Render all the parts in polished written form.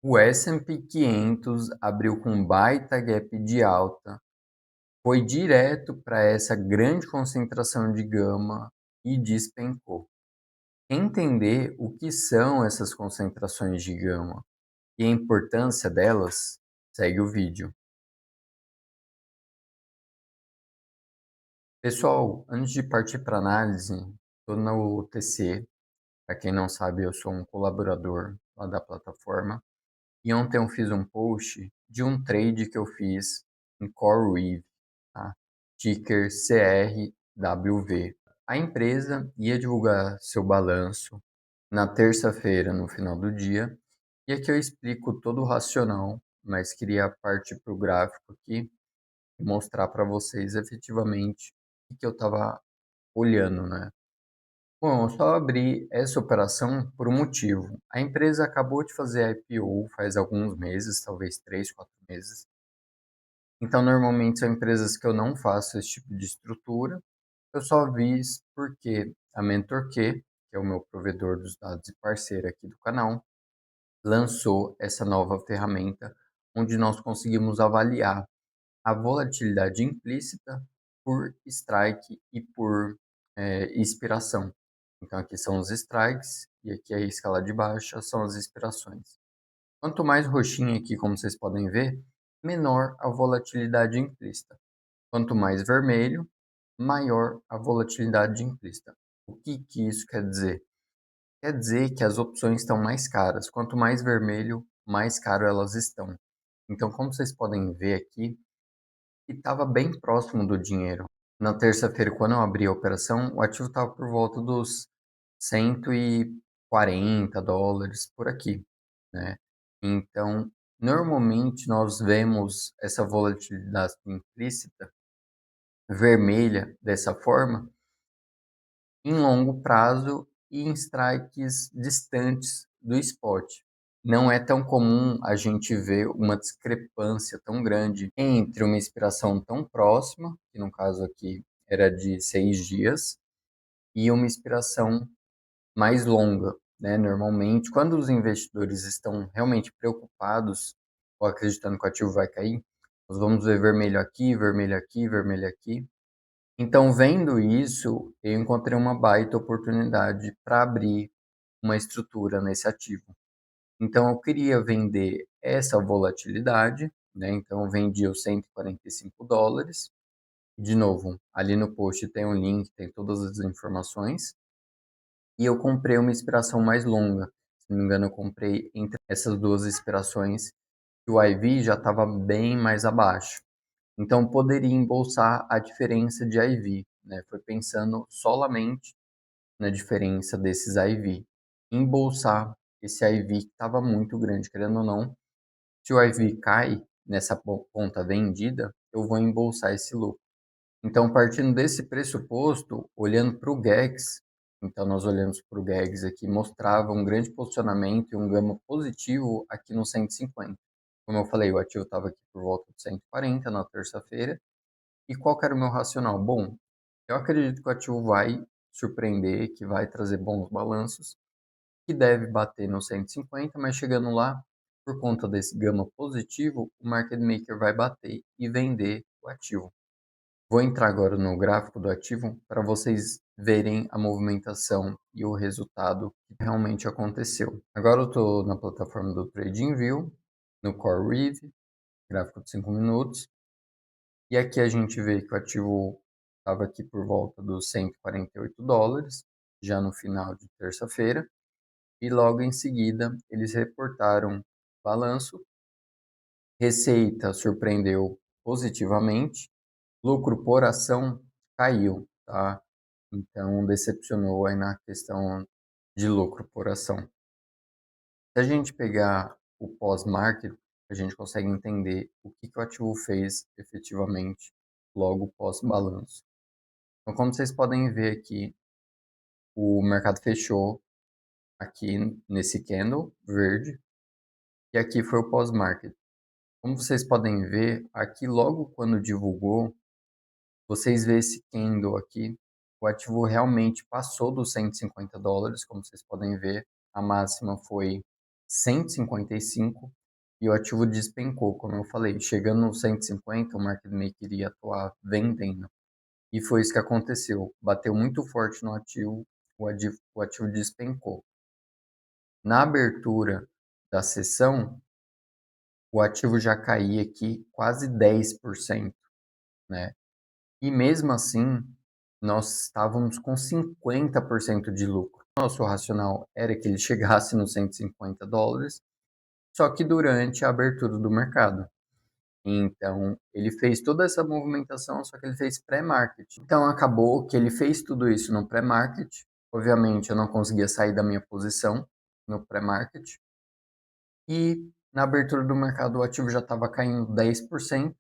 O S&P 500 abriu com baita gap de alta, foi direto para essa grande concentração de gama e despencou. Entender o que são essas concentrações de gama e a importância delas, segue o vídeo. Pessoal, antes de partir para análise, estou no TC. Para quem não sabe, eu sou um colaborador lá da plataforma. E ontem eu fiz um post de um trade que eu fiz em CoreWeave, tá? Ticker CRWV. A empresa ia divulgar seu balanço na terça-feira, no final do dia, e aqui eu explico todo o racional, mas queria partir para o gráfico aqui e mostrar para vocês efetivamente o que eu estava olhando, né? Bom, eu só abri essa operação por um motivo. A empresa acabou de fazer IPO faz alguns meses, talvez 3, 4 meses. Então, normalmente são empresas que eu não faço esse tipo de estrutura. Eu só vi isso porque a MentorQ, que é o meu provedor dos dados e parceiro aqui do canal, lançou essa nova ferramenta onde nós conseguimos avaliar a volatilidade implícita por strike e por expiração. Então aqui são os strikes e aqui a escala de baixa são as expirações. Quanto mais roxinho aqui, como vocês podem ver, menor a volatilidade implícita. Quanto mais vermelho, maior a volatilidade implícita. O que isso quer dizer? Quer dizer que as opções estão mais caras. Quanto mais vermelho, mais caro elas estão. Então, como vocês podem ver aqui, estava bem próximo do dinheiro. Na terça-feira, quando eu abri a operação, o ativo estava por volta dos US$ 140 por aqui, né? Então, normalmente nós vemos essa volatilidade implícita vermelha dessa forma em longo prazo e em strikes distantes do spot. Não é tão comum a gente ver uma discrepância tão grande entre uma expiração tão próxima, que no caso aqui era de 6 dias, e uma expiração mais longa, né? Normalmente, quando os investidores estão realmente preocupados ou acreditando que o ativo vai cair, nós vamos ver vermelho aqui, vermelho aqui, vermelho aqui. Então, vendo isso, eu encontrei uma baita oportunidade para abrir uma estrutura nesse ativo. Então, eu queria vender essa volatilidade, né? Então, eu vendi os US$ 145. De novo, ali no post tem um link, tem todas as informações. E eu comprei uma expiração mais longa. Se não me engano, eu comprei entre essas duas expirações, que o IV já estava bem mais abaixo. Então, poderia embolsar a diferença de IV, né? Foi pensando solamente na diferença desses IV. Embolsar esse IV que estava muito grande, querendo ou não. Se o IV cai nessa ponta vendida, eu vou embolsar esse lucro. Então, partindo desse pressuposto, olhando para o GEX, então nós olhamos para o GEX aqui, mostrava um grande posicionamento e um gama positivo aqui no 150. Como eu falei, o ativo estava aqui por volta de 140 na terça-feira. E qual que era o meu racional? Bom, eu acredito que o ativo vai surpreender, que vai trazer bons balanços, que deve bater no 150, mas chegando lá, por conta desse gama positivo, o market maker vai bater e vender o ativo. Vou entrar agora no gráfico do ativo para vocês verem a movimentação e o resultado que realmente aconteceu. Agora eu estou na plataforma do TradingView, no CoreWeave, gráfico de 5 minutos, e aqui a gente vê que o ativo estava aqui por volta dos US$ 148, já no final de terça-feira, e logo em seguida eles reportaram balanço, receita surpreendeu positivamente, lucro por ação caiu, tá? Então decepcionou aí na questão de lucro por ação. Se a gente pegar o pós-market, a gente consegue entender o que o ativo fez efetivamente logo pós-balanço. Então, como vocês podem ver aqui, o mercado fechou aqui nesse candle verde e aqui foi o pós-market. Como vocês podem ver, aqui logo quando divulgou, vocês vê esse candle aqui, o ativo realmente passou dos US$ 150, como vocês podem ver, a máxima foi 155 e o ativo despencou, como eu falei, chegando no 150, o market maker iria atuar vendendo. E foi isso que aconteceu. Bateu muito forte no ativo, o ativo despencou. Na abertura da sessão, o ativo já caía aqui quase 10%, né? E mesmo assim, nós estávamos com 50% de lucro. Nosso racional era que ele chegasse nos US$ 150, só que durante a abertura do mercado. Então, ele fez toda essa movimentação, só que ele fez pré-market. Então, acabou que ele fez tudo isso no pré-market. Obviamente, eu não conseguia sair da minha posição no pré-market. E na abertura do mercado, o ativo já estava caindo 10%,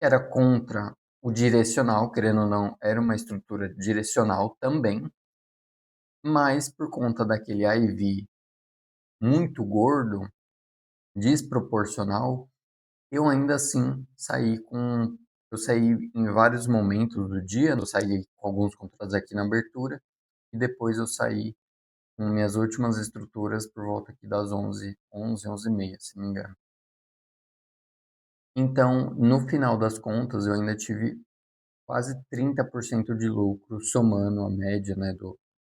era contra o direcional, querendo ou não, era uma estrutura direcional também, mas por conta daquele IV muito gordo, desproporcional, eu ainda assim eu saí em vários momentos do dia, eu saí com alguns contratos aqui na abertura, e depois eu saí com minhas últimas estruturas por volta aqui das 11h30, se não me engano. Então, no final das contas, eu ainda tive quase 30% de lucro, somando a média, né,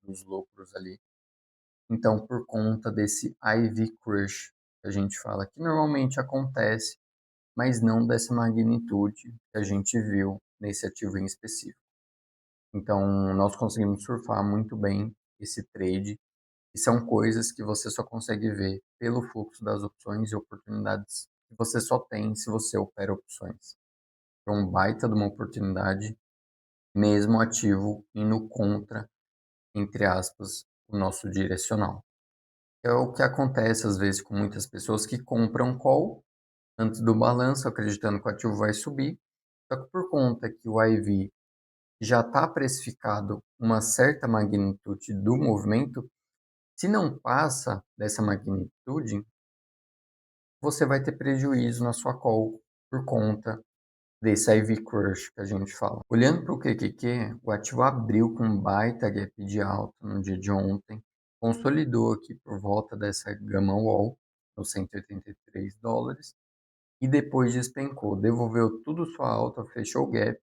dos lucros ali. Então, por conta desse IV crush que a gente fala, que normalmente acontece, mas não dessa magnitude que a gente viu nesse ativo em específico. Então, nós conseguimos surfar muito bem esse trade, e são coisas que você só consegue ver pelo fluxo das opções e oportunidades que você só tem se você opera opções. É um baita de uma oportunidade, mesmo ativo indo contra, entre aspas, o nosso direcional. É o que acontece às vezes com muitas pessoas que compram call antes do balanço, acreditando que o ativo vai subir, só que por conta que o IV já está precificado uma certa magnitude do movimento, se não passa dessa magnitude, você vai ter prejuízo na sua call por conta desse IV crush que a gente fala. Olhando para o QQQ, o ativo abriu com um baita gap de alta no dia de ontem, consolidou aqui por volta dessa gamma wall, nos US$ 183, e depois despencou, devolveu tudo sua alta, fechou o gap,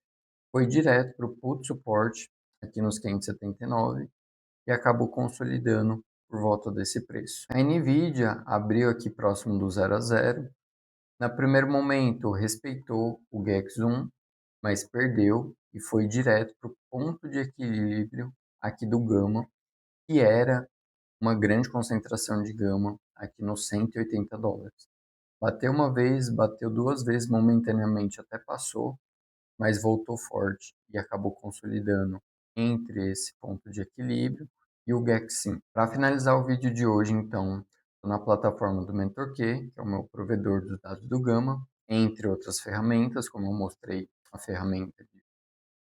foi direto para o put support aqui nos 579 e acabou consolidando por volta desse preço. A Nvidia abriu aqui próximo do 0 a 0. No primeiro momento respeitou o GEX1, mas perdeu e foi direto para o ponto de equilíbrio aqui do gama, que era uma grande concentração de gama aqui nos US$ 180. Bateu uma vez, bateu duas vezes momentaneamente, até passou, mas voltou forte e acabou consolidando entre esse ponto de equilíbrio e o GEX5. Para finalizar o vídeo de hoje, então, estou na plataforma do MentorQ, que é o meu provedor dos dados do Gama, entre outras ferramentas, como eu mostrei a ferramenta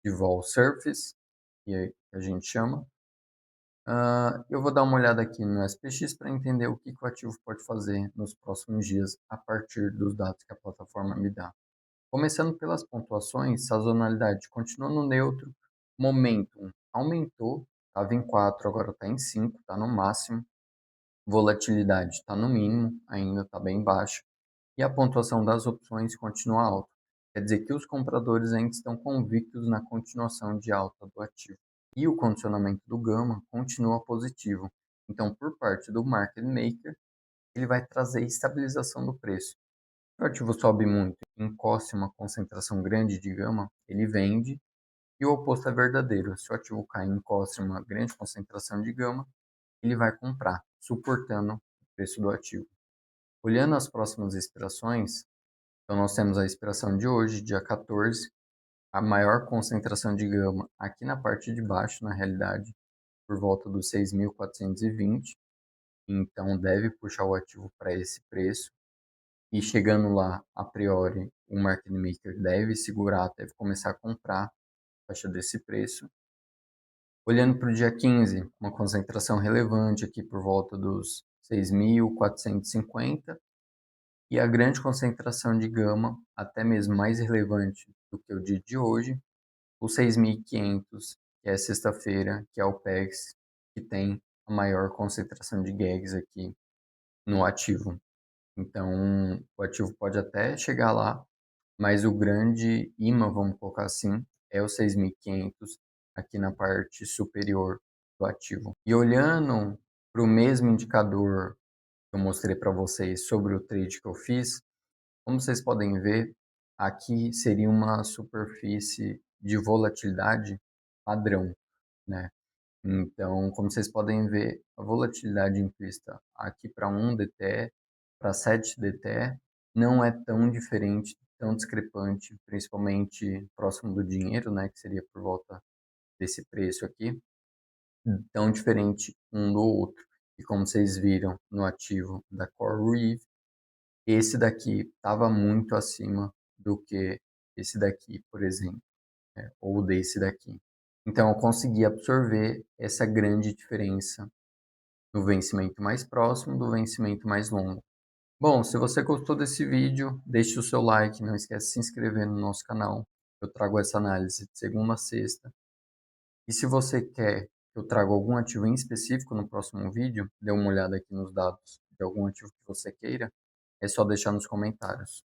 de Vol Surface, que a gente chama. Eu vou dar uma olhada aqui no SPX para entender o que o ativo pode fazer nos próximos dias a partir dos dados que a plataforma me dá. Começando pelas pontuações, sazonalidade continua no neutro, momentum aumentou, estava em 4, agora está em 5, está no máximo, volatilidade está no mínimo, ainda está bem baixa, e a pontuação das opções continua alta. Quer dizer que os compradores ainda estão convictos na continuação de alta do ativo. E o condicionamento do gama continua positivo. Então, por parte do market maker, ele vai trazer estabilização do preço. Se o ativo sobe muito, encosta uma concentração grande de gama, ele vende, e o oposto é verdadeiro. Se o ativo cai e encosta uma grande concentração de gama, ele vai comprar, suportando o preço do ativo. Olhando as próximas expirações, então nós temos a expiração de hoje, dia 14, a maior concentração de gama aqui na parte de baixo, na realidade, por volta dos 6.420, então deve puxar o ativo para esse preço. E chegando lá, a priori, o market maker deve segurar, deve começar a comprar a faixa desse preço. Olhando para o dia 15, uma concentração relevante aqui por volta dos 6.450 e a grande concentração de gama, até mesmo mais relevante do que o dia de hoje, o 6.500, que é sexta-feira, que é o PEX, que tem a maior concentração de gags aqui no ativo. Então, o ativo pode até chegar lá, mas o grande imã, vamos colocar assim, é o 6.500 aqui na parte superior do ativo. E olhando para o mesmo indicador que eu mostrei para vocês sobre o trade que eu fiz, como vocês podem ver, aqui seria uma superfície de volatilidade padrão, né? Então, como vocês podem ver, a volatilidade implícita aqui para 1 DTE, para 7 DTE, não é tão diferente, tão discrepante, principalmente próximo do dinheiro, né, que seria por volta desse preço aqui, tão diferente um do outro. E como vocês viram no ativo da CoreWeave, esse daqui estava muito acima do que esse daqui, por exemplo, né, ou desse daqui. Então, eu consegui absorver essa grande diferença do vencimento mais próximo do vencimento mais longo. Bom, se você gostou desse vídeo, deixe o seu like, não esquece de se inscrever no nosso canal. Eu trago essa análise de segunda a sexta. E se você quer que eu traga algum ativo em específico no próximo vídeo, dê uma olhada aqui nos dados de algum ativo que você queira, é só deixar nos comentários.